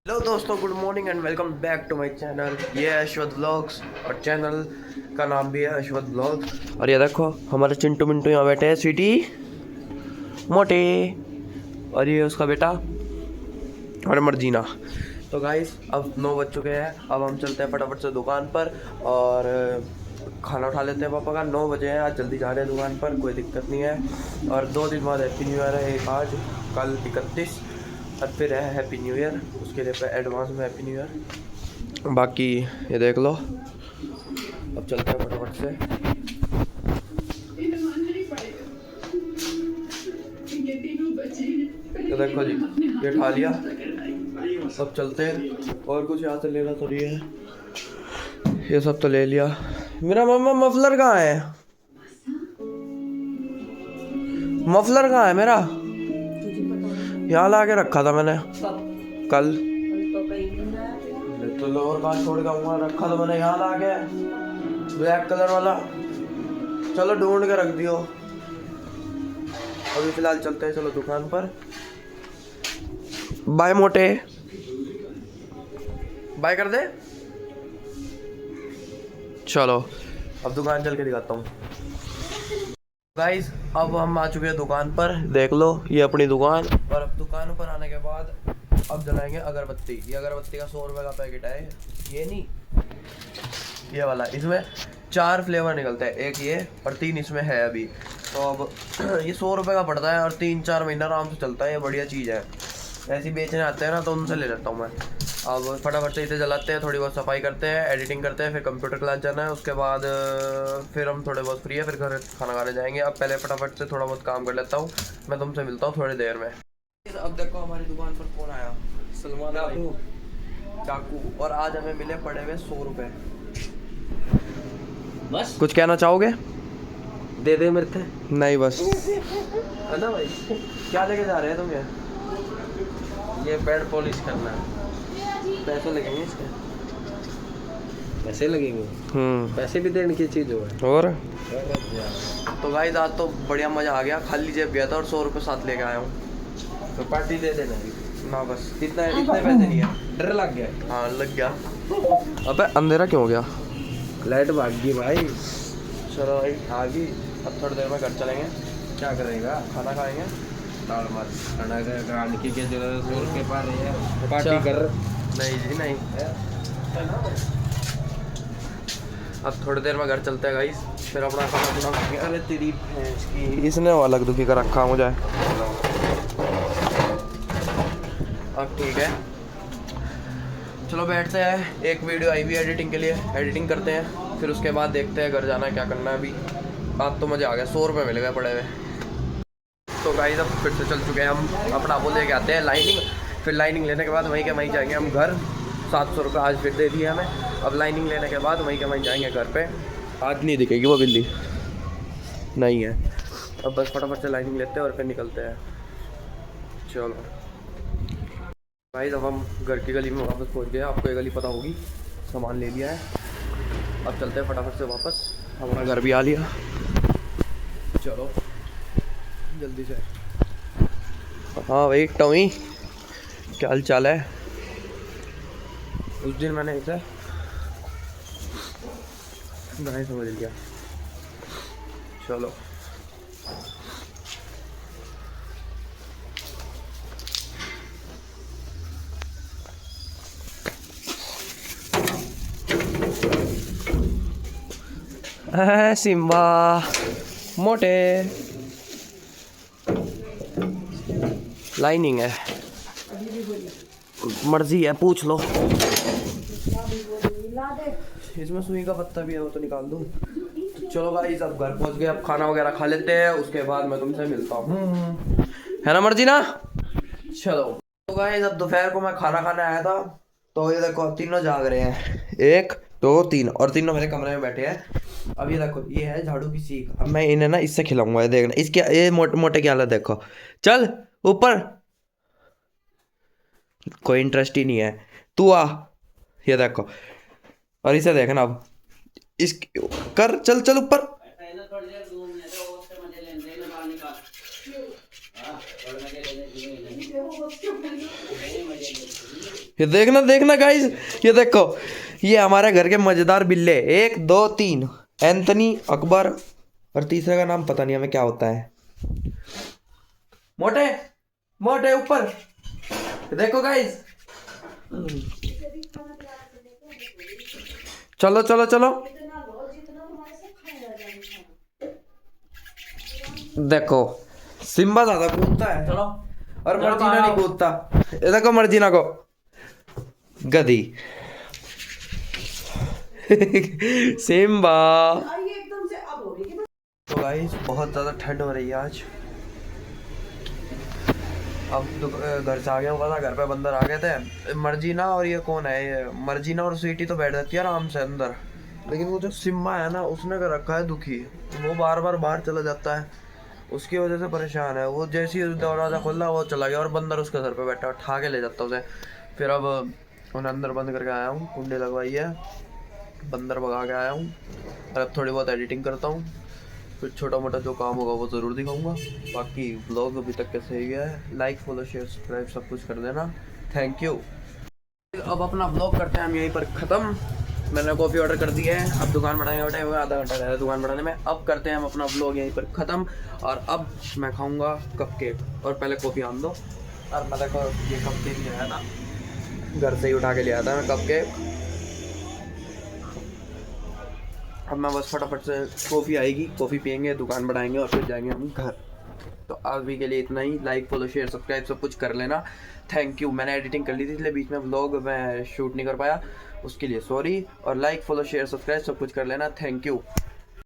Hello दोस्तों, good morning and welcome back to my channel. ये है अश्वथ व्लॉग्स और चैनल का नाम भी है अश्वथ व्लॉग्स। और ये देखो हमारे चिंटू मिंटू यहाँ बैठे हैं, स्वीटी मोटे, और ये उसका बेटा और मर्जीना। तो गाइस अब 9 बज चुके हैं। अब हम चलते हैं फटाफट से दुकान पर और खाना उठा लेते हैं। पापा का 9 बजे हैं, आज जल्दी जा रहे हैं दुकान पर, कोई दिक्कत नहीं है। और 2 दिन बाद हैप्पी न्यू ईयर है, एक आज कल 31 और फिर है हैप्पी न्यू ईयर, उसके लिए एडवांस में हैप्पी न्यू ईयर। बाकी ये देख लो, अब चलते हैं फटाफट से। तो देखो जी, ये खा लिया, अब चलते हैं। और कुछ यहाँ से लेना तो नहीं है, ये सब तो ले लिया। मेरा मम्मा मफलर कहाँ है? मफलर कहाँ है मेरा? यहाँ ला के रखा था मैंने कल। तो लोअर कहाँ छोड़ के वहाँ रखा था मैंने, यहाँ ला के ब्लैक कलर वाला। चलो ढूंढ के रख दियो। अभी फिलहाल चलते हैं, चलो दुकान पर। बाय मोटे, बाय कर दे। चलो अब दुकान चल के दिखाता हूँ। गाइस अब हम आ चुके हैं दुकान पर, देख लो ये अपनी दुकान। और अब दुकान पर आने के बाद अब जलाएंगे अगरबत्ती। ये अगरबत्ती का 100 रुपये का पैकेट है, ये नहीं, ये वाला। इसमें 4 फ्लेवर निकलते हैं, एक ये और 3 इसमें है अभी। तो अब ये 100 रुपये का पड़ता है और 3-4 महीना आराम से चलता है। ये बढ़िया चीज़ है, ऐसे बेचने आते हैं ना तो उनसे ले लेता हूँ मैं। अब फटाफट से इसे जलाते हैं, थोड़ी बहुत सफाई करते हैं, एडिटिंग करते हैं, फिर कंप्यूटर क्लास जाना है। उसके बाद फिर हम थोड़े बहुत फ्री है, फिर घर खाना खाने जाएंगे। अब पहले फटाफट से थोड़ा बहुत काम कर लेता हूँ, मैं तुमसे मिलता हूँ थोड़ी देर में। अब देखो हमारी दुकान पर कौन आया, सलमान चाकू। और आज हमें मिले पड़े हुए 100 रुपये। बस कुछ कहना चाहोगे? दे दे मेरे थे। नहीं बस है ना भाई। क्या लेके जा रहे हैं तुम? ये बेड पॉलिश करना है। पैसे लगेंगे इसके? पैसे लगेंगे, पैसे भी देने की चीज़ है। और तो गाइस आज तो बढ़िया मज़ा आ गया, खाली जेब गया था और 100 रुपये साथ लेके आया हूँ। तो पार्टी दे देना ना बस इतने पैसे नहीं है। डर लग गया। हाँ लग गया। अबे अंधेरा क्यों हो गया? लाइट भाग गई भाई। चलो भाई आ गई। अब थोड़ी देर में घर चलेंगे। क्या करेगा? खाना खाएंगे। दाल मार खाना खाने की क्या जरूरत? 100 रुपये पा रही है, पार्टी कर। नहीं जी नहीं। अब थोड़ी देर में घर चलते हैं गाइस, फिर अपना खाना पीना खाएंगे। अरे तेरी भैंस की, इसने अलग दुखी कर रखा मुझे। अब ठीक है, चलो बैठते हैं। एक वीडियो आई हुई एडिटिंग के लिए, एडिटिंग करते हैं, फिर उसके बाद देखते हैं घर जाना है क्या करना है। अभी आज तो मज़ा आ गया, 100 रुपये मिल गए पड़े हुए। तो गाइस अब फिर से चल चुके हैं हम, अपना वो लेके आते हैं लाइनिंग। फिर लाइनिंग लेने के बाद वहीं के वहीं जाएंगे हम घर। 700 रुपये आज फिर दे दिए हमें। अब लाइनिंग लेने के बाद वहीं के वहीं जाएंगे घर पे। आज नहीं दिखेगी वो बिल्ली, नहीं है। अब बस फटाफट से लाइनिंग लेते हैं और फिर निकलते हैं। चलो गाइस अब हम घर की गली में वापस पहुंच गए। आपको ये गली पता होगी, सामान ले लिया है। अब चलते हैं फटाफट से वापस, हमारा घर भी आ लिया। चलो जल्दी से। हाँ भाई टॉमी, क्या हाल चाल है? उस दिन मैंने इसे नहीं समझ लिया। चलो सिम्बा मोटे, लाइनिंग है, मर्जी है पूछ लो। इसमें सुई का पत्ता भी है, वो तो निकाल दूँ। तो चलो गाइस अब घर पहुंच गए, अब खाना वगैरह खा लेते हैं, उसके बाद मैं तुमसे मिलता हूँ, है ना मर्जी ना। चलो तो गाइस अब दोपहर को मैं खाना खाने आया था, तो ये देखो तीनों जाग रहे हैं, 1 2 3, और तीनों मेरे कमरे में बैठे हैं। अब ये देखो ये है झाड़ू की सीख। अब मैं इन्हें ना इससे खिलाऊंगा, ये देखना इसके ये मोटे की हालत देखो। चल ऊपर, कोई इंटरेस्ट ही नहीं है, तू आ। ये देखो, और इसे देखना अब इस कर, चल चल ऊपर। ये देखना देखना गाइस, ये देखो, ये हमारे घर के मजेदार बिल्ले, 1 2 3, एंथनी, अकबर, और तीसरे का नाम पता नहीं हमें क्या होता है। मोटे मोटे ऊपर देखो गाइस, चलो चलो चलो, देखो सिम्बा ज्यादा कूदता है, चलो, और मर्जीना नहीं कूदता। ये देखो मर्जीना को, गधी। सिम्बा। तो गाइस बहुत ज़्यादा ठंड हो रही है आज। अब तो घर से आ गया हूँ, पता घर पे बंदर आ गए थे। मर्जीना और ये कौन है, ये मर्जीना और स्वीटी तो बैठ जाती है आराम से अंदर, लेकिन वो जो सिम्बा है ना, उसने कर रखा है दुखी। वो बार बार बाहर चला जाता है, उसकी वजह से परेशान है वो। जैसे ही दरवाज़ा खोला वो चला गया, और बंदर उसके सर पे बैठा, उठा के ले जाता उसे। फिर अब उन्हें अंदर बंद करके आया हूँ, कुंडी लगवाई है, बंदर भगा के आया हूँ। और अब थोड़ी बहुत एडिटिंग करता हूँ, फिर छोटा मोटा जो काम होगा वो ज़रूर दिखाऊंगा। बाकी व्लॉग अभी तक कैसे ही गया है, लाइक फॉलो शेयर सब्सक्राइब सब कुछ कर देना, थैंक यू। अब अपना व्लॉग करते हैं हम यहीं पर ख़त्म। मैंने कॉफ़ी ऑर्डर कर दी है, अब दुकान बढ़ाने का टाइम होगा, आधा घंटा रह दुकान बढ़ाने में। अब करते हैं हम अपना व्लॉग यहीं पर ख़त्म, और अब मैं खाऊंगा कपकेक। और पहले कॉफ़ी आन दो। और मैं देखो ये कपकेक ले आया था, घर से ही उठा के ले आया था मैं कपकेक। अब मैं बस फटाफट से, कॉफ़ी आएगी, कॉफ़ी पियेंगे, दुकान बढ़ाएंगे, और फिर जाएंगे हम घर। तो अभी के लिए इतना ही। लाइक फॉलो शेयर सब्सक्राइब सब कुछ कर लेना, थैंक यू। मैंने एडिटिंग कर ली थी, इसलिए बीच में व्लॉग मैं शूट नहीं कर पाया, उसके लिए सॉरी। और लाइक फॉलो शेयर सब्सक्राइब सब कुछ कर लेना, थैंक यू।